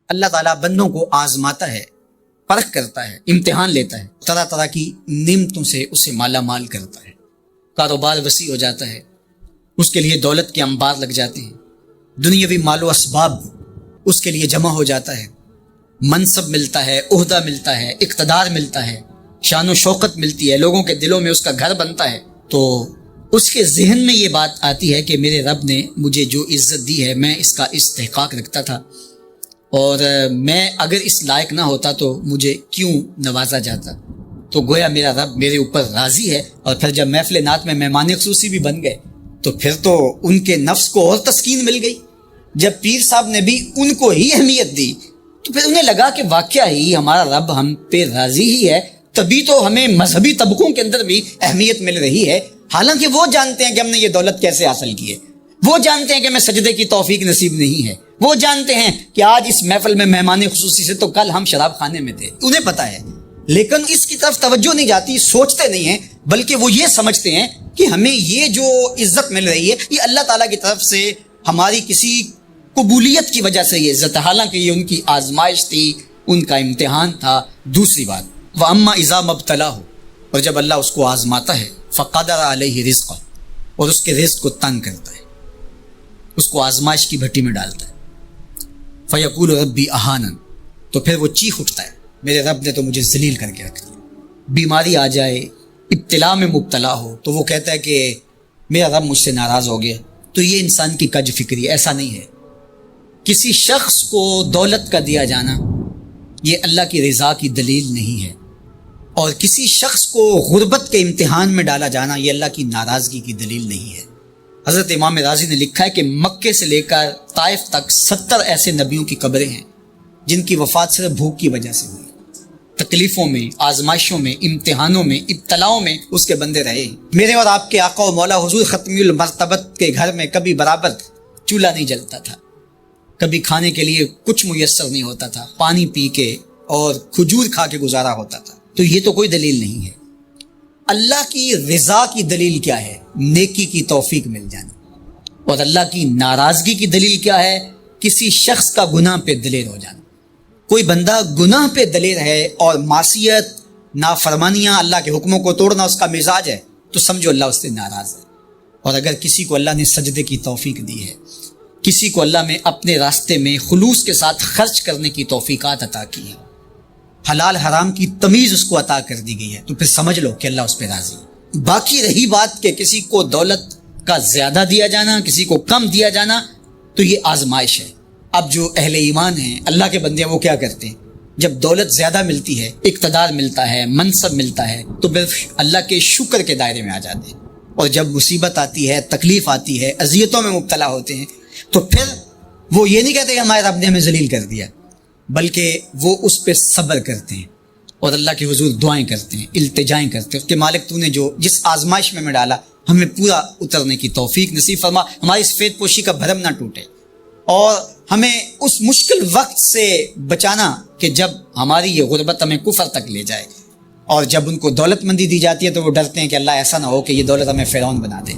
اللہ تعالیٰ بندوں کو آزماتا ہے، پرکھ کرتا ہے، امتحان لیتا ہے، طرح طرح کی نعمتوں سے اسے مالا مال کرتا ہے، کاروبار وسیع ہو جاتا ہے، اس کے لیے دولت کے انبار لگ جاتے ہیں، دنیاوی مال و اسباب اس کے لیے جمع ہو جاتا ہے، منصب ملتا ہے، عہدہ ملتا ہے، اقتدار ملتا ہے، شان و شوکت ملتی ہے، لوگوں کے دلوں میں اس کا گھر بنتا ہے، تو اس کے ذہن میں یہ بات آتی ہے کہ میرے رب نے مجھے جو عزت دی ہے میں اس کا استحقاق رکھتا تھا، اور میں اگر اس لائق نہ ہوتا تو مجھے کیوں نوازا جاتا، تو گویا میرا رب میرے اوپر راضی ہے۔ اور پھر جب محفل نعت میں مہمان خصوصی بھی بن گئے تو پھر تو ان کے نفس کو اور تسکین مل گئی۔ جب پیر صاحب نے بھی ان کو ہی اہمیت دی تو پھر انہیں لگا کہ واقعہ ہی ہمارا رب ہم پہ راضی ہی ہے، تبھی تو ہمیں مذہبی طبقوں کے اندر بھی اہمیت مل رہی ہے، حالانکہ وہ جانتے ہیں کہ ہم نے یہ دولت کیسے حاصل کی ہے، وہ جانتے ہیں کہ ہمیں سجدے کی توفیق نصیب نہیں ہے، وہ جانتے ہیں کہ آج اس محفل میں مہمان خصوصی سے تو کل ہم شراب خانے میں تھے، انہیں پتہ ہے، لیکن اس کی طرف توجہ نہیں جاتی، سوچتے نہیں ہیں، بلکہ وہ یہ سمجھتے ہیں کہ ہمیں یہ جو عزت مل رہی ہے یہ اللہ تعالیٰ کی طرف سے ہماری کسی قبولیت کی وجہ سے یہ عزت ہے، حالانکہ یہ ان کی آزمائش تھی، ان کا امتحان تھا۔ دوسری بات، وَأَمَّا إِذَا مَا ابْتَلَاهُ، اور جب اللہ اس کو آزماتا ہے، فَقَدَرَ عَلَيْهِ رِزْقَهُ، اور اس کے رزق کو تنگ کرتا ہے، اس کو آزمائش کی بھٹی میں ڈالتا ہے، فَيَقُولُ رَبِّي أَهَانَنِ، تو پھر وہ چیخ اٹھتا ہے میرے رب نے تو مجھے ذلیل کر کے رکھ دیا۔ بیماری آ جائے، ابتلا میں مبتلا ہو تو وہ کہتا ہے کہ میرا رب مجھ سے ناراض ہو گیا۔ تو یہ انسان کی کج فکری، ایسا نہیں ہے۔ کسی شخص کو دولت کا دیا جانا یہ اللہ کی رضا کی دلیل نہیں ہے، اور کسی شخص کو غربت کے امتحان میں ڈالا جانا یہ اللہ کی ناراضگی کی دلیل نہیں ہے۔ حضرت امام رازی نے لکھا ہے کہ مکے سے لے کر طائف تک 70 ایسے نبیوں کی قبریں ہیں جن کی وفات صرف بھوک کی وجہ سے ہوئی، تکلیفوں میں، آزمائشوں میں، امتحانوں میں، ابتلاؤں میں اس کے بندے رہے ہیں۔ میرے اور آپ کے آقا و مولا حضور ختمی المرتبت کے گھر میں کبھی برابر چولہا نہیں جلتا تھا، کبھی کھانے کے لیے کچھ میسر نہیں ہوتا تھا، پانی پی کے اور کھجور کھا کے گزارا ہوتا تھا، تو یہ تو کوئی دلیل نہیں ہے۔ اللہ کی رضا کی دلیل کیا ہے؟ نیکی کی توفیق مل جانا، اور اللہ کی ناراضگی کی دلیل کیا ہے؟ کسی شخص کا گناہ پہ دلیر ہو جانا۔ کوئی بندہ گناہ پہ دلیر ہے اور معصیت، نافرمانیاں، اللہ کے حکموں کو توڑنا اس کا مزاج ہے، تو سمجھو اللہ اس سے ناراض ہے۔ اور اگر کسی کو اللہ نے سجدے کی توفیق دی ہے، کسی کو اللہ نے اپنے راستے میں خلوص کے ساتھ خرچ کرنے کی توفیقات عطا کی ہے، حلال حرام کی تمیز اس کو عطا کر دی گئی ہے، تو پھر سمجھ لو کہ اللہ اس پہ راضی ہے۔ باقی رہی بات کہ کسی کو دولت کا زیادہ دیا جانا، کسی کو کم دیا جانا، تو یہ آزمائش ہے۔ اب جو اہل ایمان ہیں، اللہ کے بندے ہیں، وہ کیا کرتے ہیں؟ جب دولت زیادہ ملتی ہے، اقتدار ملتا ہے، منصب ملتا ہے، تو پھر اللہ کے شکر کے دائرے میں آ جاتے ہیں، اور جب مصیبت آتی ہے، تکلیف آتی ہے، اذیتوں میں مبتلا ہوتے ہیں، تو پھر وہ یہ نہیں کہتے کہ ہمارے رب نے ہمیں ذلیل کر دیا، بلکہ وہ اس پہ صبر کرتے ہیں اور اللہ کے حضور دعائیں کرتے ہیں، التجائیں کرتے ہیں کہ مالک تو نے جو جس آزمائش میں ڈالا ہمیں پورا اترنے کی توفیق نصیب فرما، ہماری سفید پوشی کا بھرم نہ ٹوٹے، اور ہمیں اس مشکل وقت سے بچانا کہ جب ہماری یہ غربت ہمیں کفر تک لے جائے، اور جب ان کو دولت مندی دی جاتی ہے تو وہ ڈرتے ہیں کہ اللہ ایسا نہ ہو کہ یہ دولت ہمیں فرعون بنا دے،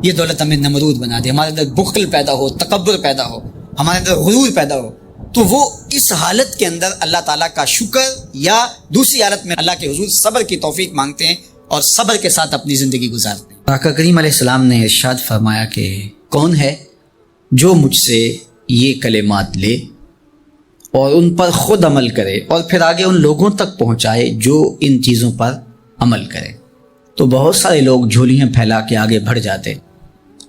یہ دولت ہمیں نمرود بنا دے، ہمارے اندر بخل پیدا ہو، تکبر پیدا ہو، ہمارے اندر غرور پیدا ہو، تو وہ اس حالت کے اندر اللہ تعالیٰ کا شکر یا دوسری حالت میں اللہ کے حضور صبر کی توفیق مانگتے ہیں اور صبر کے ساتھ اپنی زندگی گزارتے ہیں۔ آقا کریم علیہ السلام نے ارشاد فرمایا کہ کون ہے جو مجھ سے یہ کلمات لے اور ان پر خود عمل کرے اور پھر آگے ان لوگوں تک پہنچائے جو ان چیزوں پر عمل کرے۔ تو بہت سارے لوگ جھولیاں پھیلا کے آگے بڑھ جاتے،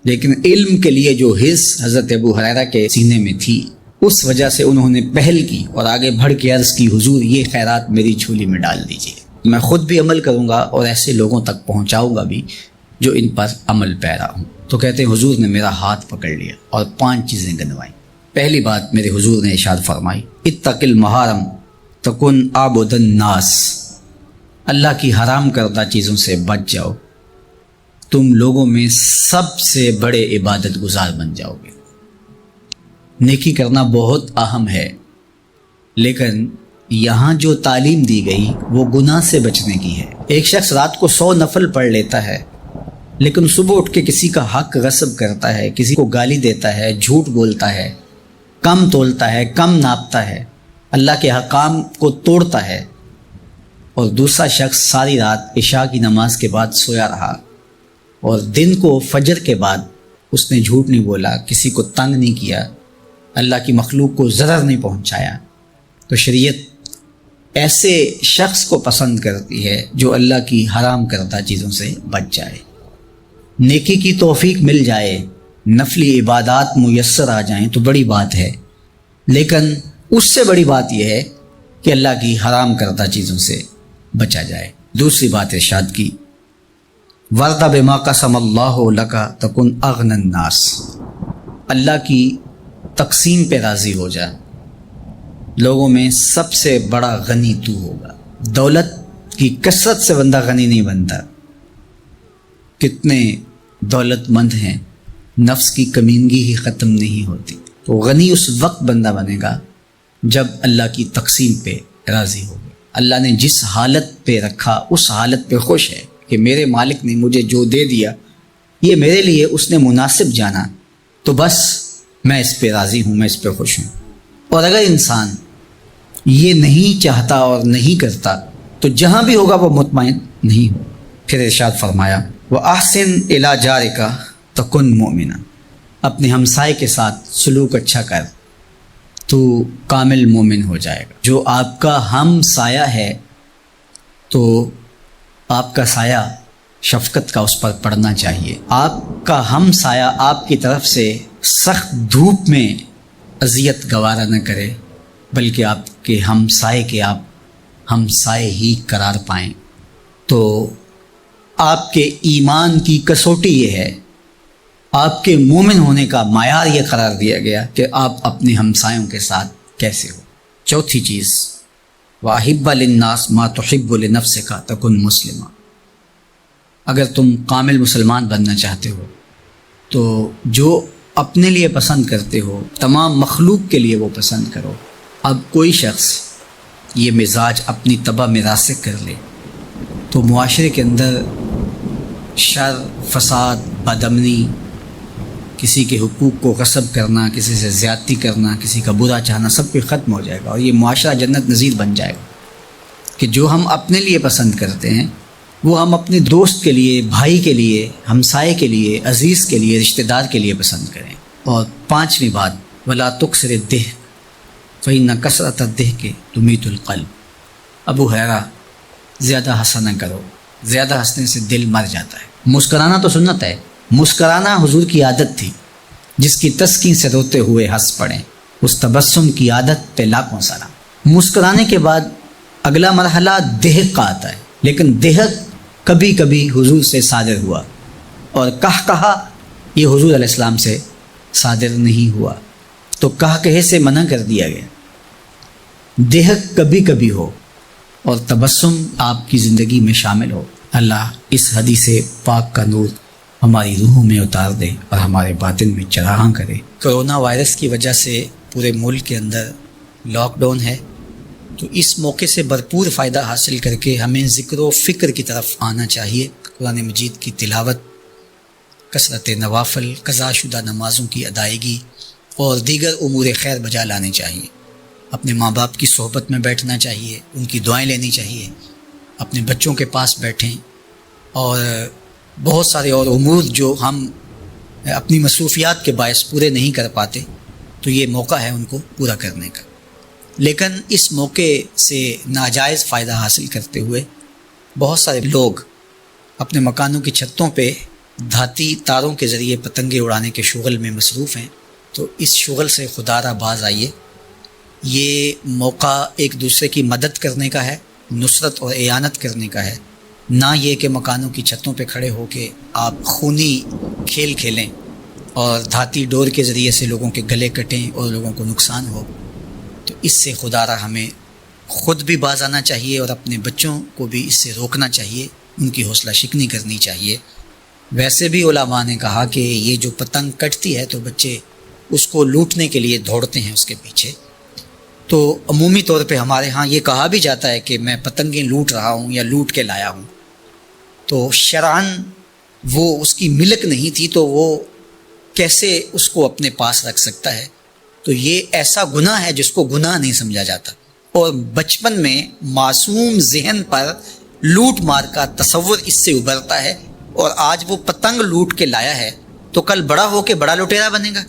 لیکن علم کے لیے جو حرص حضرت ابو ہریرہ کے سینے میں تھی اس وجہ سے انہوں نے پہل کی اور آگے بڑھ کے عرض کی حضور یہ خیرات میری جھولی میں ڈال دیجیے، میں خود بھی عمل کروں گا اور ایسے لوگوں تک پہنچاؤں گا بھی جو ان پر عمل پیرا ہوں۔ تو کہتے ہیں حضور نے میرا ہاتھ پکڑ لیا اور 5 چیزیں گنوائیں۔ پہلی بات میرے حضور نے ارشاد فرمائی، اتق المحارم تکن عابد الناس، اللہ کی حرام کردہ چیزوں سے بچ جاؤ، تم لوگوں میں سب سے بڑے عبادت گزار بن جاؤ گے۔ نیکی کرنا بہت اہم ہے، لیکن یہاں جو تعلیم دی گئی وہ گناہ سے بچنے کی ہے۔ ایک شخص رات کو 100 نفل پڑھ لیتا ہے، لیکن صبح اٹھ کے کسی کا حق غصب کرتا ہے، کسی کو گالی دیتا ہے، جھوٹ بولتا ہے، کم تولتا ہے، کم ناپتا ہے، اللہ کے حکام کو توڑتا ہے، اور دوسرا شخص ساری رات عشاء کی نماز کے بعد سویا رہا اور دن کو فجر کے بعد اس نے جھوٹ نہیں بولا، کسی کو تنگ نہیں کیا، اللہ کی مخلوق کو ضرر نہیں پہنچایا، تو شریعت ایسے شخص کو پسند کرتی ہے جو اللہ کی حرام کردہ چیزوں سے بچ جائے۔ نیکی کی توفیق مل جائے، نفلی عبادات میسر آ جائیں تو بڑی بات ہے، لیکن اس سے بڑی بات یہ ہے کہ اللہ کی حرام کردہ چیزوں سے بچا جائے۔ دوسری بات ارشاد کی، وَرْضَ بِمَا قَسَمَ اللَّهُ لَكَ تَكُنْ أَغْنَى النَّاسِ، اللہ کی تقسیم پہ راضی ہو جا، لوگوں میں سب سے بڑا غنی تو ہوگا۔ دولت کی کثرت سے بندہ غنی نہیں بنتا، کتنے دولت مند ہیں، نفس کی کمینگی ہی ختم نہیں ہوتی۔ تو غنی اس وقت بندہ بنے گا جب اللہ کی تقسیم پہ راضی ہوگا، اللہ نے جس حالت پہ رکھا اس حالت پہ خوش ہے کہ میرے مالک نے مجھے جو دے دیا یہ میرے لیے اس نے مناسب جانا، تو بس میں اس پہ راضی ہوں، میں اس پہ خوش ہوں۔ اور اگر انسان یہ نہیں چاہتا اور نہیں کرتا تو جہاں بھی ہوگا وہ مطمئن نہیں ہو۔ پھر ارشاد فرمایا، وَأَحْسِنْ إِلَىٰ جَارِكَ تَكُنْ مُؤْمِنًا، اپنے ہمسائے کے ساتھ سلوک اچھا کر تو کامل مومن ہو جائے گا۔ جو آپ کا ہم سایہ ہے تو آپ کا سایہ شفقت کا اس پر پڑنا چاہیے۔ آپ کا ہم سایہ آپ کی طرف سے سخت دھوپ میں اذیت گوارا نہ کرے، بلکہ آپ کے ہم سائے کے آپ ہم سائے ہی قرار پائیں۔ تو آپ کے ایمان کی کسوٹی یہ ہے، آپ کے مومن ہونے کا معیار یہ قرار دیا گیا کہ آپ اپنے ہمسایوں کے ساتھ کیسے ہو۔ چوتھی چیز، وَأَحِبَّ لِلنَّاسِ مَا تُحِبُّ لِنَفْسِكَ تَكُنْ مُسْلِمًا، اگر تم کامل مسلمان بننا چاہتے ہو تو جو اپنے لیے پسند کرتے ہو تمام مخلوق کے لیے وہ پسند کرو۔ اب کوئی شخص یہ مزاج اپنی طبع میں راسخ کر لے تو معاشرے کے اندر شر، فساد، بدامنی، کسی کے حقوق کو غصب کرنا، کسی سے زیادتی کرنا، کسی کا برا چاہنا، سب کچھ ختم ہو جائے گا، اور یہ معاشرہ جنت نظیر بن جائے گا کہ جو ہم اپنے لیے پسند کرتے ہیں وہ ہم اپنے دوست کے لیے، بھائی کے لیے، ہمسائے کے لیے، عزیز کے لیے، رشتہ دار کے لیے پسند کریں۔ اور پانچویں بات، وَلَا تُكْثِرِ الضِّحْكَ فَإِنَّ كَثْرَةَ الضِّحْكِ تُمِيتُ الْقَلْبَ، ابو ہریرہ زیادہ ہنسا نہ کرو، زیادہ ہنسنے سے دل مر جاتا ہے۔ مسکرانا تو سنت ہے، مسکرانا حضور کی عادت تھی، جس کی تسکین سے روتے ہوئے ہنس پڑیں، اس تبسم کی عادت پہ لاکھوں سلام۔ مسکرانے کے بعد اگلا مرحلہ دہک کا آتا ہے، لیکن دہک کبھی کبھی حضور سے صادر ہوا، اور کہا یہ حضور علیہ السلام سے صادر نہیں ہوا، تو کہے سے منع کر دیا گیا۔ دہک کبھی کبھی ہو اور تبسم آپ کی زندگی میں شامل ہو۔ اللہ اس حدیث پاک کا نور ہماری روحوں میں اتار دے اور ہمارے باطن میں چراغاں کرے۔ کرونا وائرس کی وجہ سے پورے ملک کے اندر لاک ڈاؤن ہے، تو اس موقع سے بھرپور فائدہ حاصل کر کے ہمیں ذکر و فکر کی طرف آنا چاہیے۔ قرآن مجید کی تلاوت، کثرت نوافل، قضا شدہ نمازوں کی ادائیگی اور دیگر امور خیر بجا لانے چاہیے۔ اپنے ماں باپ کی صحبت میں بیٹھنا چاہیے، ان کی دعائیں لینی چاہیے، اپنے بچوں کے پاس بیٹھیں، اور بہت سارے اور امور جو ہم اپنی مصروفیات کے باعث پورے نہیں کر پاتے، تو یہ موقع ہے ان کو پورا کرنے کا۔ لیکن اس موقع سے ناجائز فائدہ حاصل کرتے ہوئے بہت سارے لوگ اپنے مکانوں کی چھتوں پہ دھاتی تاروں کے ذریعے پتنگیں اڑانے کے شغل میں مصروف ہیں، تو اس شغل سے خدا را باز آئیے۔ یہ موقع ایک دوسرے کی مدد کرنے کا ہے، نصرت اور اعانت کرنے کا ہے، نہ یہ کہ مکانوں کی چھتوں پہ کھڑے ہو کے آپ خونی کھیل کھیلیں اور دھاتی ڈور کے ذریعے سے لوگوں کے گلے کٹیں اور لوگوں کو نقصان ہو۔ تو اس سے خدا را ہمیں خود بھی باز آنا چاہیے اور اپنے بچوں کو بھی اس سے روکنا چاہیے، ان کی حوصلہ شکنی کرنی چاہیے۔ ویسے بھی علماء نے کہا کہ یہ جو پتنگ کٹتی ہے تو بچے اس کو لوٹنے کے لیے دوڑتے ہیں اس کے پیچھے، تو عمومی طور پہ ہمارے ہاں یہ کہا بھی جاتا ہے کہ میں پتنگیں لوٹ رہا ہوں یا لوٹ کے لایا ہوں، تو شرعاً وہ اس کی ملک نہیں تھی، تو وہ کیسے اس کو اپنے پاس رکھ سکتا ہے؟ تو یہ ایسا گناہ ہے جس کو گناہ نہیں سمجھا جاتا۔ اور بچپن میں معصوم ذہن پر لوٹ مار کا تصور اس سے ابھرتا ہے، اور آج وہ پتنگ لوٹ کے لایا ہے تو کل بڑا ہو کے بڑا لٹیرا بنے گا۔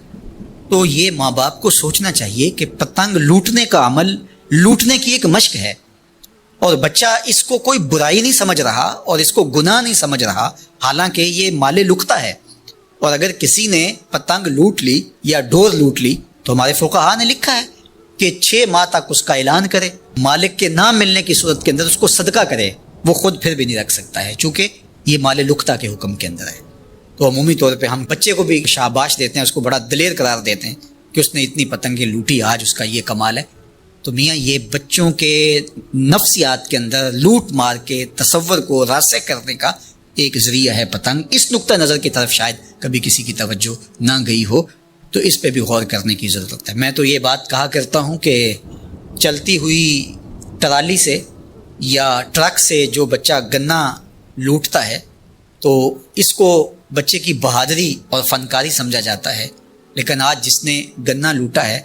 تو یہ ماں باپ کو سوچنا چاہیے کہ پتنگ لوٹنے کا عمل لوٹنے کی ایک مشق ہے، اور بچہ اس کو کوئی برائی نہیں سمجھ رہا اور اس کو گناہ نہیں سمجھ رہا، حالانکہ یہ مال لکتا ہے۔ اور اگر کسی نے پتنگ لوٹ لی یا ڈور لوٹ لی تو ہمارے فقہا نے لکھا ہے کہ 6 ماہ تک اس کا اعلان کرے، مالک کے نہ ملنے کی صورت کے اندر اس کو صدقہ کرے، وہ خود پھر بھی نہیں رکھ سکتا ہے چونکہ یہ مال لکتا کے حکم کے اندر ہے۔ تو عمومی طور پہ ہم بچے کو بھی شاباش دیتے ہیں، اس کو بڑا دلیر قرار دیتے ہیں کہ اس نے اتنی پتنگیں لوٹی، آج اس کا یہ کمال ہے۔ تو میاں یہ بچوں کے نفسیات کے اندر لوٹ مار کے تصور کو راسخ کرنے کا ایک ذریعہ ہے پتنگ۔ اس نقطہ نظر کی طرف شاید کبھی کسی کی توجہ نہ گئی ہو، تو اس پہ بھی غور کرنے کی ضرورت ہے۔ میں تو یہ بات کہا کرتا ہوں کہ چلتی ہوئی ٹرالی سے یا ٹرک سے جو بچہ گنا لوٹتا ہے تو اس کو بچے کی بہادری اور فنکاری سمجھا جاتا ہے، لیکن آج جس نے گنا لوٹا ہے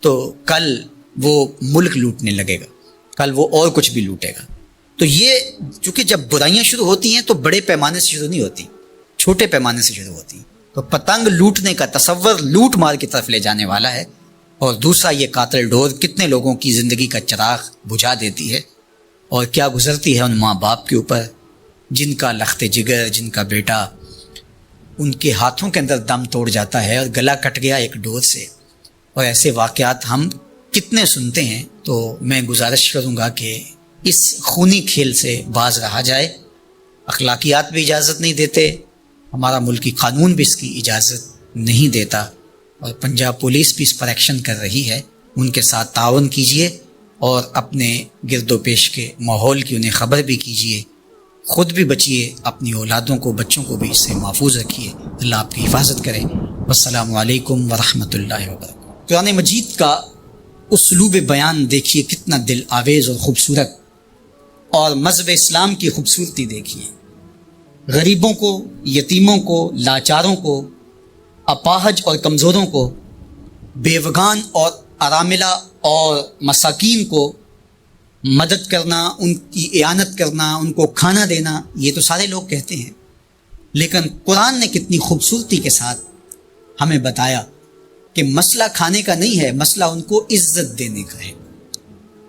تو کل وہ ملک لوٹنے لگے گا، کل وہ اور کچھ بھی لوٹے گا۔ تو یہ چونکہ جب برائیاں شروع ہوتی ہیں تو بڑے پیمانے سے شروع نہیں ہوتی، چھوٹے پیمانے سے شروع ہوتی ہیں۔ تو پتنگ لوٹنے کا تصور لوٹ مار کی طرف لے جانے والا ہے، اور دوسرا یہ قاتل ڈور کتنے لوگوں کی زندگی کا چراغ بجھا دیتی ہے، اور کیا گزرتی ہے ان ماں باپ کے اوپر جن کا لخت جگر، جن کا بیٹا ان کے ہاتھوں کے اندر دم توڑ جاتا ہے اور گلا کٹ گیا ایک ڈور سے۔ اور ایسے واقعات ہم کتنے سنتے ہیں۔ تو میں گزارش کروں گا کہ اس خونی کھیل سے باز رہا جائے۔ اخلاقیات بھی اجازت نہیں دیتے، ہمارا ملکی قانون بھی اس کی اجازت نہیں دیتا، اور پنجاب پولیس بھی اس پر ایکشن کر رہی ہے۔ ان کے ساتھ تعاون کیجیے اور اپنے گرد و پیش کے ماحول کی انہیں خبر بھی کیجیے، خود بھی بچیے، اپنی اولادوں کو، بچوں کو بھی اس سے محفوظ رکھیے۔ اللہ آپ کی حفاظت کرے۔ والسلام علیکم ورحمۃ اللہ وبرکاتہ۔ قرآن مجید کا اسلوب بیان دیکھیے کتنا دل آویز اور خوبصورت، اور مذہب اسلام کی خوبصورتی دیکھیے۔ غریبوں کو، یتیموں کو، لاچاروں کو، اپاہج اور کمزوروں کو، بیوگان اور اراملہ اور مساکین کو مدد کرنا، ان کی اعانت کرنا، ان کو کھانا دینا، یہ تو سارے لوگ کہتے ہیں، لیکن قرآن نے کتنی خوبصورتی کے ساتھ ہمیں بتایا کہ مسئلہ کھانے کا نہیں ہے، مسئلہ ان کو عزت دینے کا ہے۔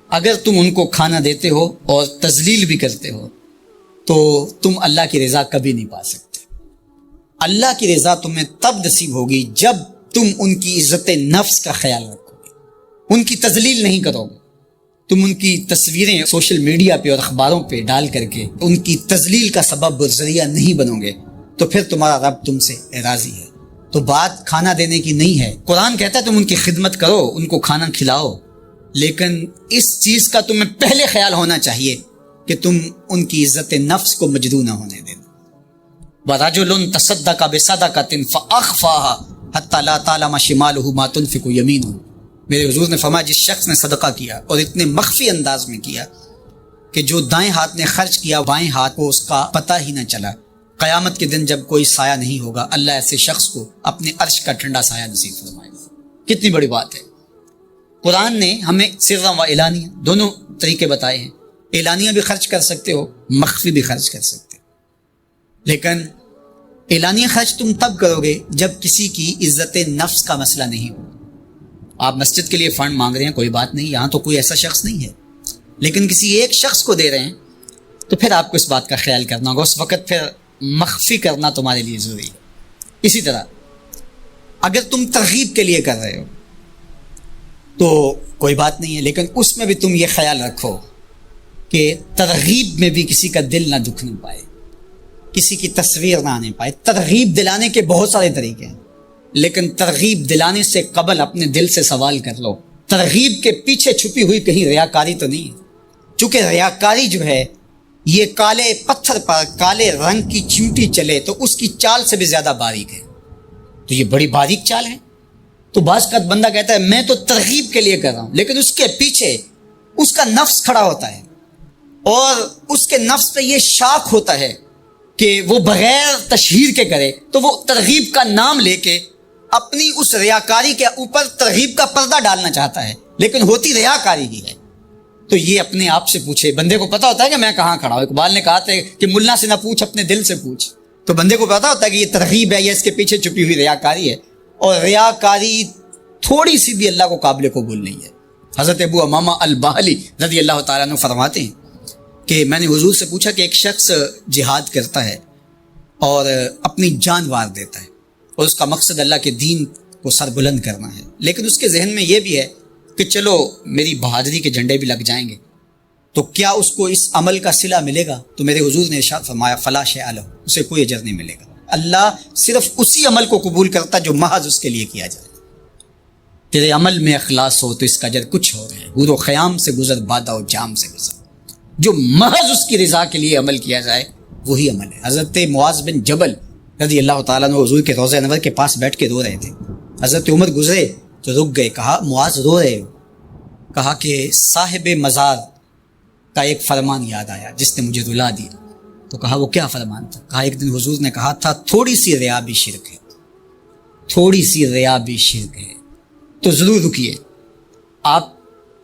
اگر تم ان کو کھانا دیتے ہو اور تذلیل بھی کرتے ہو تو تم اللہ کی رضا کبھی نہیں پا سکتے۔ اللہ کی رضا تمہیں تب نصیب ہوگی جب تم ان کی عزت نفس کا خیال رکھو گے، ان کی تذلیل نہیں کرو گے۔ تم ان کی تصویریں سوشل میڈیا پہ اور اخباروں پہ ڈال کر کے ان کی تذلیل کا سبب اور ذریعہ نہیں بنو گے، تو پھر تمہارا رب تم سے راضی ہے۔ تو بات کھانا دینے کی نہیں ہے، قرآن کہتا ہے تم ان کی خدمت کرو، ان کو کھانا کھلاؤ، لیکن اس چیز کا تمہیں پہلے خیال ہونا چاہیے کہ تم ان کی عزت نفس کو مجروح نہ ہونے دینا۔ وَرَجُلٌ تَصَدَّقَ بِصَدَقَةٍ فَأَخْفَاهَا حَتَّى لَا تَعْلَمَ شِمَالُهُ مَا تُنْفِقُ يَمِينُهُ۔ میرے حضور نے فرمایا جس شخص نے صدقہ کیا اور اتنے مخفی انداز میں کیا کہ جو دائیں ہاتھ نے خرچ کیا بائیں ہاتھ کو اس کا پتہ ہی نہ چلا، قیامت کے دن جب کوئی سایہ نہیں ہوگا اللہ ایسے شخص کو اپنے عرش کا ٹھنڈا سایہ نصیب فرمائے گا۔ کتنی بڑی بات ہے۔ قرآن نے ہمیں سرا و اعلانیہ دونوں طریقے بتائے ہیں۔ اعلانیہ بھی خرچ کر سکتے ہو، مخفی بھی خرچ کر سکتے ہو، لیکن اعلانیہ خرچ تم تب کرو گے جب کسی کی عزت نفس کا مسئلہ نہیں ہو۔ آپ مسجد کے لیے فنڈ مانگ رہے ہیں، کوئی بات نہیں، یہاں تو کوئی ایسا شخص نہیں ہے، لیکن کسی ایک شخص کو دے رہے ہیں تو پھر آپ کو اس بات کا خیال کرنا ہوگا، اس وقت پھر مخفی کرنا تمہارے لیے ضروری ہے۔ اسی طرح اگر تم ترغیب کے لیے کر رہے ہو تو کوئی بات نہیں ہے، لیکن اس میں بھی تم یہ خیال رکھو کہ ترغیب میں بھی کسی کا دل نہ دکھنے پائے، کسی کی تصویر نہ آنے پائے۔ ترغیب دلانے کے بہت سارے طریقے ہیں، لیکن ترغیب دلانے سے قبل اپنے دل سے سوال کر لو ترغیب کے پیچھے چھپی ہوئی کہیں ریاکاری تو نہیں ہے؟ چونکہ ریاکاری جو ہے یہ کالے پتھر پر کالے رنگ کی چیونٹی چلے تو اس کی چال سے بھی زیادہ باریک ہے، تو یہ بڑی باریک چال ہے۔ تو بعض کا بندہ کہتا ہے میں تو ترغیب کے لیے کر رہا ہوں، لیکن اس کے پیچھے اس کا نفس کھڑا ہوتا ہے، اور اس کے نفس پہ یہ شاک ہوتا ہے کہ وہ بغیر تشہیر کے کرے، تو وہ ترغیب کا نام لے کے اپنی اس ریاکاری کے اوپر ترغیب کا پردہ ڈالنا چاہتا ہے، لیکن ہوتی ریاکاری ہی ہے۔ تو یہ اپنے آپ سے پوچھے. بندے کو پتا ہوتا ہے کہ میں کہاں کھڑا ہوں. اقبال نے کہا تھا کہ ملا سے نہ پوچھ اپنے دل سے پوچھ. تو بندے کو پتا ہوتا ہے کہ یہ ترغیب ہے یا اس کے پیچھے چھپی ہوئی ریاکاری ہے, اور ریاکاری تھوڑی سی بھی اللہ کو قابل قبول نہیں ہے. حضرت ابو امامہ الباہلی رضی اللہ تعالیٰ عنہ فرماتے ہیں کہ میں نے حضور سے پوچھا کہ ایک شخص جہاد کرتا ہے اور اپنی جان وار دیتا ہے, اور اس کا مقصد اللہ کے دین کو سر بلند کرنا ہے, لیکن اس کے ذہن میں یہ بھی ہے کہ چلو میری بہادری کے جھنڈے بھی لگ جائیں گے, تو کیا اس کو اس عمل کا صلہ ملے گا؟ تو میرے حضور نے ارشاد فرمایا فلا شیء لہ, اسے کوئی اجر نہیں ملے گا. اللہ صرف اسی عمل کو قبول کرتا جو محض اس کے لیے کیا جائے. تیرے عمل میں اخلاص ہو تو اس کا اجر کچھ اور ہے. حور و خیام سے گزر, بادہ و جام سے گزر. جو محض اس کی رضا کے لیے عمل کیا جائے وہی عمل ہے. حضرت معاذ بن جبل رضی اللہ تعالیٰ عنہ حضور کے روضہ انور کے پاس بیٹھ کے رو رہے تھے. حضرت عمر گزرے تو رک گئے. کہا معاذ رو رہے ہو؟ کہا کہ صاحب مزار کا ایک فرمان یاد آیا جس نے مجھے رلا دیا. تو کہا وہ کیا فرمان تھا؟ کہا ایک دن حضور نے کہا تھا تھوڑی سی ریا بھی شرک ہے, تھوڑی سی ریا بھی شرک ہے. تو ضرور رکیے, آپ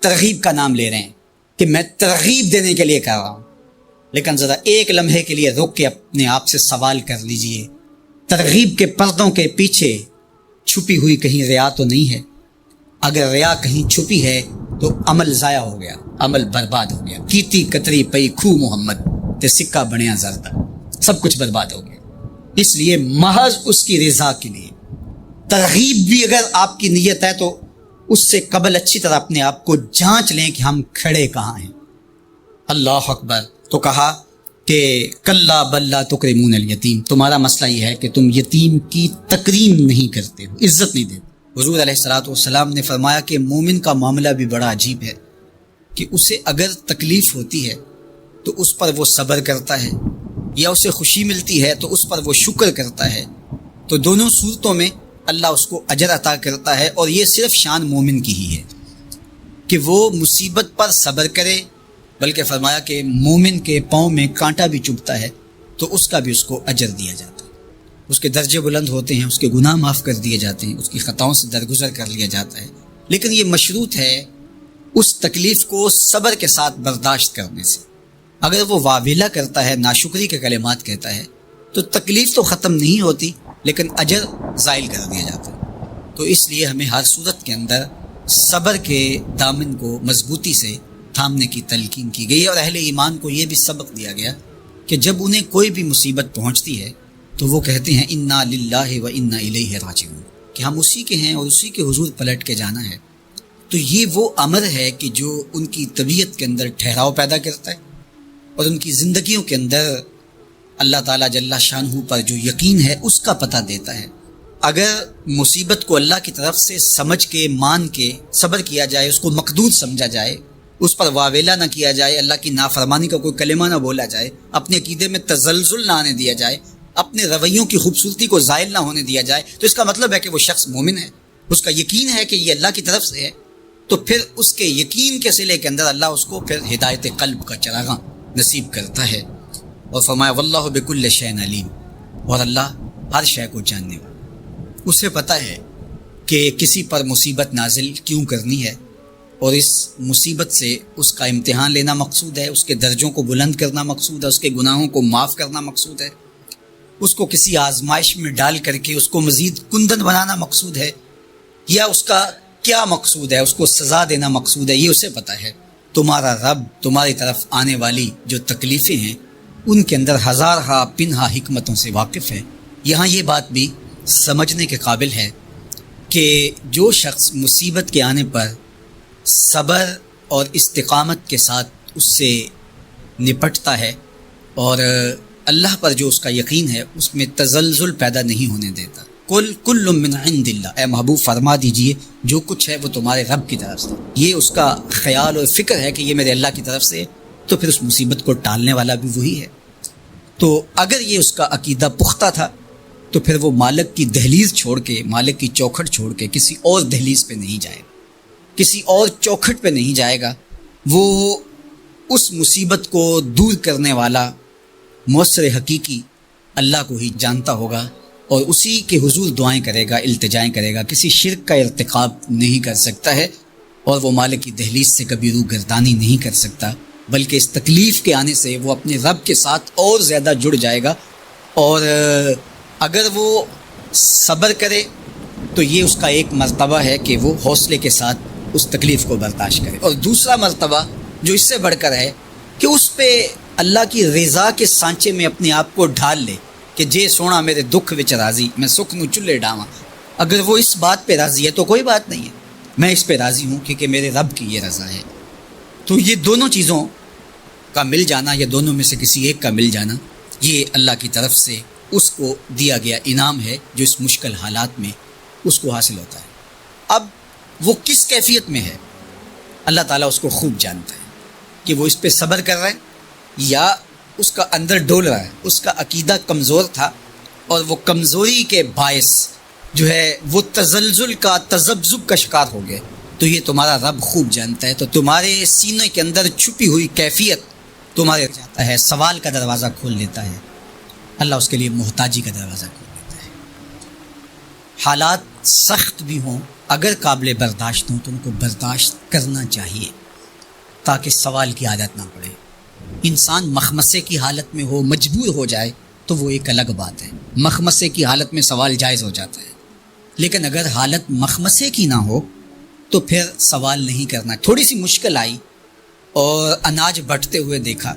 ترغیب کا نام لے رہے ہیں کہ میں ترغیب دینے کے لیے کر رہا ہوں, لیکن ذرا ایک لمحے کے لیے رک کے اپنے آپ سے سوال کر لیجئے, ترغیب کے پردوں کے پیچھے چھپی ہوئی کہیں ریا تو نہیں ہے؟ اگر ریا کہیں چھپی ہے تو عمل ضائع ہو گیا, عمل برباد ہو گیا. کیتی کتری پئی کھو محمد تے سکہ بنیا زردہ, سب کچھ برباد ہو گیا. اس لیے محض اس کی رضا کے لیے ترغیب بھی اگر آپ کی نیت ہے تو اس سے قبل اچھی طرح اپنے آپ کو جانچ لیں کہ ہم کھڑے کہاں ہیں. اللہ اکبر. تو کہا کہ کلا بل لا تکرمون الیتیم, تمہارا مسئلہ یہ ہے کہ تم یتیم کی تکریم نہیں کرتے ہو, عزت نہیں دیتے. حضور علیہ الصلوۃ والسلام نے فرمایا کہ مومن کا معاملہ بھی بڑا عجیب ہے کہ اسے اگر تکلیف ہوتی ہے تو اس پر وہ صبر کرتا ہے, یا اسے خوشی ملتی ہے تو اس پر وہ شکر کرتا ہے. تو دونوں صورتوں میں اللہ اس کو اجر عطا کرتا ہے, اور یہ صرف شان مومن کی ہی ہے کہ وہ مصیبت پر صبر کرے. بلکہ فرمایا کہ مومن کے پاؤں میں کانٹا بھی چبھتا ہے تو اس کا بھی اس کو اجر دیا جاتا ہے, اس کے درجے بلند ہوتے ہیں, اس کے گناہ معاف کر دیے جاتے ہیں, اس کی خطاؤں سے درگزر کر لیا جاتا ہے. لیکن یہ مشروط ہے اس تکلیف کو صبر کے ساتھ برداشت کرنے سے. اگر وہ واویلا کرتا ہے, ناشکری کے کلمات کہتا ہے, تو تکلیف تو ختم نہیں ہوتی لیکن اجر زائل کر دیا جاتا ہے. تو اس لیے ہمیں ہر صورت کے اندر صبر کے دامن کو مضبوطی سے تھامنے کی تلقین کی گئی, اور اہل ایمان کو یہ بھی سبق دیا گیا کہ جب انہیں کوئی بھی مصیبت پہنچتی ہے تو وہ کہتے ہیں انا للہ و انا الیہ راجعون, کہ ہم اسی کے ہیں اور اسی کے حضور پلٹ کے جانا ہے. تو یہ وہ امر ہے کہ جو ان کی طبیعت کے اندر ٹھہراؤ پیدا کرتا ہے, اور ان کی زندگیوں کے اندر اللہ تعالیٰ جل شانہ پر جو یقین ہے اس کا پتہ دیتا ہے. اگر مصیبت کو اللہ کی طرف سے سمجھ کے, مان کے صبر کیا جائے, اس کو مقدور سمجھا جائے, اس پر واویلا نہ کیا جائے, اللہ کی نافرمانی کا کوئی کلمہ نہ بولا جائے, اپنے عقیدے میں تزلزل نہ آنے دیا جائے, اپنے رویوں کی خوبصورتی کو زائل نہ ہونے دیا جائے, تو اس کا مطلب ہے کہ وہ شخص مومن ہے, اس کا یقین ہے کہ یہ اللہ کی طرف سے ہے. تو پھر اس کے یقین کے صلے کے اندر اللہ اس کو پھر ہدایت قلب کا چراغاں نصیب کرتا ہے. اور فرمایا واللہ بکل شیء علیم, اور اللہ ہر شے کو جاننے والا. اسے پتہ ہے کہ کسی پر مصیبت نازل کیوں کرنی ہے, اور اس مصیبت سے اس کا امتحان لینا مقصود ہے, اس کے درجوں کو بلند کرنا مقصود ہے, اس کے گناہوں کو معاف کرنا مقصود ہے, اس کو کسی آزمائش میں ڈال کر کے اس کو مزید کندن بنانا مقصود ہے, یا اس کا کیا مقصود ہے, اس کو سزا دینا مقصود ہے. یہ اسے پتہ ہے. تمہارا رب تمہاری طرف آنے والی جو تکلیفیں ہیں ان کے اندر ہزارہا پنہا حکمتوں سے واقف ہے. یہاں یہ بات بھی سمجھنے کے قابل ہے کہ جو شخص مصیبت کے آنے پر صبر اور استقامت کے ساتھ اس سے نپٹتا ہے اور اللہ پر جو اس کا یقین ہے اس میں تزلزل پیدا نہیں ہونے دیتا. کل من عند اللہ, اے محبوب فرما دیجئے جو کچھ ہے وہ تمہارے رب کی طرف سے. یہ اس کا خیال اور فکر ہے کہ یہ میرے اللہ کی طرف سے, تو پھر اس مصیبت کو ٹالنے والا بھی وہی ہے. تو اگر یہ اس کا عقیدہ پختہ تھا تو پھر وہ مالک کی دہلیز چھوڑ کے, مالک کی چوکھٹ چھوڑ کے کسی اور دہلیز پہ نہیں جائے گا, کسی اور چوکھٹ پہ نہیں جائے گا. وہ اس مصیبت کو دور کرنے والا مؤثر حقیقی اللہ کو ہی جانتا ہوگا, اور اسی کے حضور دعائیں کرے گا, التجائیں کرے گا. کسی شرک کا ارتکاب نہیں کر سکتا ہے. اور وہ مالک کی دہلیز سے کبھی روح گردانی نہیں کر سکتا، بلکہ اس تکلیف کے آنے سے وہ اپنے رب کے ساتھ اور زیادہ جڑ جائے گا، اور اگر وہ صبر کرے تو یہ اس کا ایک مرتبہ ہے کہ وہ حوصلے کے ساتھ اس تکلیف کو برداشت کرے، اور دوسرا مرتبہ جو اس سے بڑھ کر ہے کہ اس پہ اللہ کی رضا کے سانچے میں اپنے آپ کو ڈھال لے کہ جے سونا میرے دکھ وچ راضی، میں سکھ نو چلے ڈاواں۔ اگر وہ اس بات پہ راضی ہے تو کوئی بات نہیں ہے، میں اس پہ راضی ہوں کیونکہ میرے رب کی یہ رضا ہے۔ تو یہ دونوں چیزوں کا مل جانا یا دونوں میں سے کسی ایک کا مل جانا، یہ اللہ کی طرف سے اس کو دیا گیا انعام ہے جو اس مشکل حالات میں اس کو حاصل ہوتا ہے۔ اب وہ کس کیفیت میں ہے اللہ تعالیٰ اس کو خوب جانتا ہے کہ وہ اس پہ صبر کر رہا ہے یا اس کا اندر ڈول رہا ہے، اس کا عقیدہ کمزور تھا اور وہ کمزوری کے باعث جو ہے وہ تزلزل کا تذبذب کا شکار ہو گئے، تو یہ تمہارا رب خوب جانتا ہے۔ تو تمہارے سینے کے اندر چھپی ہوئی کیفیت تمہارے جاتا ہے، سوال کا دروازہ کھول دیتا ہے، اللہ اس کے لیے محتاجی کا دروازہ کھول دیتا ہے۔ حالات سخت بھی ہوں، اگر قابل برداشت ہوں تو ان کو برداشت کرنا چاہیے تاکہ سوال کی عادت نہ پڑے۔ انسان مخمصے کی حالت میں ہو، مجبور ہو جائے تو وہ ایک الگ بات ہے، مخمصے کی حالت میں سوال جائز ہو جاتا ہے، لیکن اگر حالت مخمصے کی نہ ہو تو پھر سوال نہیں کرنا۔ تھوڑی سی مشکل آئی اور اناج بٹتے ہوئے دیکھا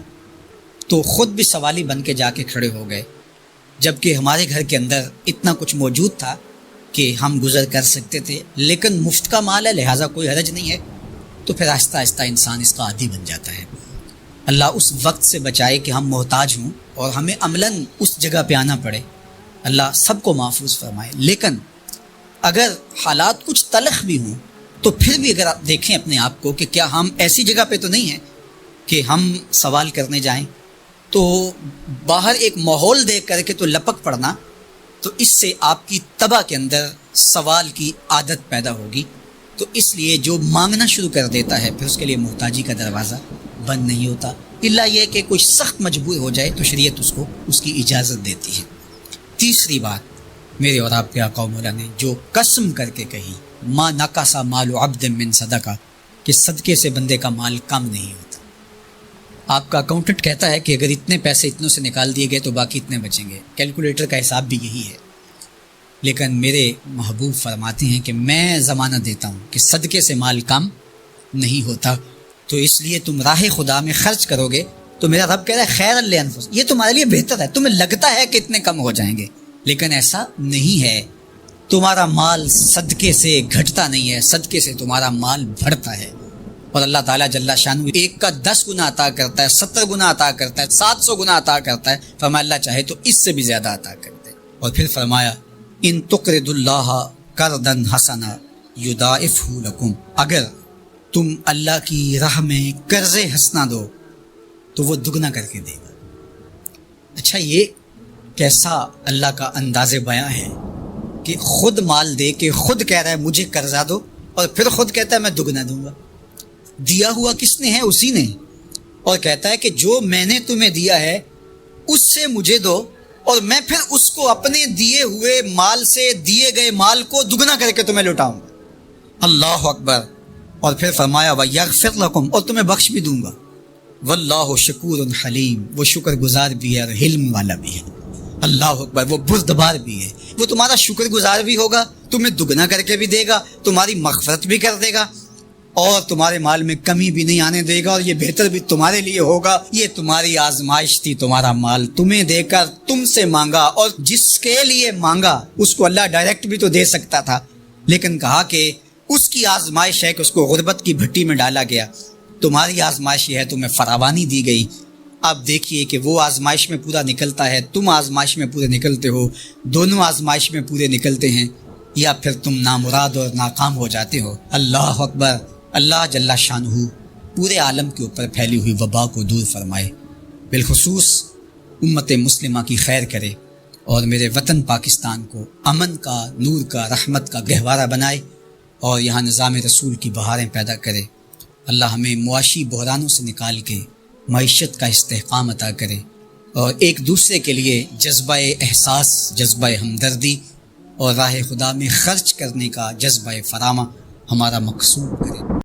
تو خود بھی سوالی بن کے جا کے کھڑے ہو گئے، جبکہ ہمارے گھر کے اندر اتنا کچھ موجود تھا کہ ہم گزر کر سکتے تھے، لیکن مفت کا مال ہے لہٰذا کوئی حرج نہیں ہے، تو پھر آہستہ آہستہ انسان اس کا عادی بن جاتا ہے۔ اللہ اس وقت سے بچائے کہ ہم محتاج ہوں اور ہمیں عملاً اس جگہ پہ آنا پڑے، اللہ سب کو محفوظ فرمائے۔ لیکن اگر حالات کچھ تلخ بھی ہوں تو پھر بھی اگر آپ دیکھیں اپنے آپ کو کہ کیا ہم ایسی جگہ پہ تو نہیں ہیں کہ ہم سوال کرنے جائیں، تو باہر ایک ماحول دیکھ کر کے تو لپک پڑنا، تو اس سے آپ کی طبع کے اندر سوال کی عادت پیدا ہوگی، تو اس لیے جو مانگنا شروع کر دیتا ہے پھر اس کے لیے محتاجی کا دروازہ بند نہیں ہوتا، الا یہ کہ کوئی سخت مجبور ہو جائے تو شریعت اس کو اس کی اجازت دیتی ہے۔ تیسری بات میرے اور آپ کے آقا و مولا نے جو قسم کر کے کہی، ما نقص مال عبد من صدقہ، کہ صدقے سے بندے کا مال کم نہیں ہوتا۔ آپ کا اکاؤنٹنٹ کہتا ہے کہ اگر اتنے پیسے اتنوں سے نکال دیے گئے تو باقی اتنے بچیں گے، کیلکولیٹر کا حساب بھی یہی ہے، لیکن میرے محبوب فرماتے ہیں کہ میں ضمانت دیتا ہوں کہ صدقے سے مال کم نہیں ہوتا، تو اس لیے تم راہ خدا میں خرچ کرو گے تو میرا رب کہہ رہا ہے خیر لانفسکم، یہ تمہارے لیے بہتر ہے، تمہیں لگتا ہے کہ اتنے کم ہو جائیں گے لیکن ایسا نہیں ہے، تمہارا مال صدقے سے گھٹتا نہیں ہے، صدقے سے تمہارا مال بڑھتا ہے، اور اللہ تعالیٰ جل شانہ ایک کا 10 گنا عطا کرتا ہے، 70 گنا عطا کرتا ہے، 700 گنا عطا کرتا ہے، فرمایا اللہ چاہے تو اس سے بھی زیادہ عطا کرتے، اور پھر فرمایا ان تقرضوا اللہ قرضا حسنا یضاعفہ لکم، اگر تم اللہ کی راہ میں قرض حسنہ دو تو وہ دگنا کر کے دے گا۔ اچھا، یہ کیسا اللہ کا انداز بیاں ہے کہ خود مال دے کے خود کہہ رہا ہے مجھے قرضہ دو، اور پھر خود کہتا ہے میں دگنا دوں گا۔ دیا ہوا کس نے ہے؟ اسی نے، اور کہتا ہے کہ جو میں نے تمہیں دیا ہے اس سے مجھے دو، اور میں پھر اس کو اپنے دیے ہوئے مال سے دیے گئے مال کو دگنا کر کے تمہیں لوٹاؤں گا۔ اللہ اکبر، اور پھر فرمایا وَيَغْفِرْ لَكُمْ، اور تمہیں بخش بھی دوں گا۔ وَاللَّهُ شَكُورٌ حلیم، وہ شکر گزار بھی ہے اور حلم والا بھی ہے۔ اللہ اکبر، وہ بردبار بھی ہے، وہ تمہارا شکر گزار بھی ہوگا، تمہیں دگنا کر کے بھی دے گا، تمہاری مغفرت بھی کر دے گا، اور تمہارے مال میں کمی بھی نہیں آنے دے گا، اور یہ بہتر بھی تمہارے لیے ہوگا۔ یہ تمہاری آزمائش تھی، تمہارا مال تمہیں دے کر تم سے مانگا، اور جس کے لیے مانگا اس کو اللہ ڈائریکٹ بھی تو دے سکتا تھا، لیکن کہا کہ اس کی آزمائش ہے کہ اس کو غربت کی بھٹی میں ڈالا گیا، تمہاری آزمائش یہ ہے تمہیں فراوانی دی گئی۔ اب دیکھیے کہ وہ آزمائش میں پورا نکلتا ہے، تم آزمائش میں پورے نکلتے ہو، دونوں آزمائش میں پورے نکلتے ہیں، یا پھر تم نامراد اور ناکام ہو جاتے ہو۔ اللہ اکبر، اللہ جل شانہ پورے عالم کے اوپر پھیلی ہوئی وبا کو دور فرمائے، بالخصوص امت مسلمہ کی خیر کرے، اور میرے وطن پاکستان کو امن کا، نور کا، رحمت کا گہوارہ بنائے، اور یہاں نظام رسول کی بہاریں پیدا کرے۔ اللہ ہمیں معاشی بحرانوں سے نکال کے معیشت کا استحکام عطا کرے، اور ایک دوسرے کے لیے جذبہ احساس، جذبہ ہمدردی اور راہ خدا میں خرچ کرنے کا جذبہ فراما ہمارا مقصود کرے۔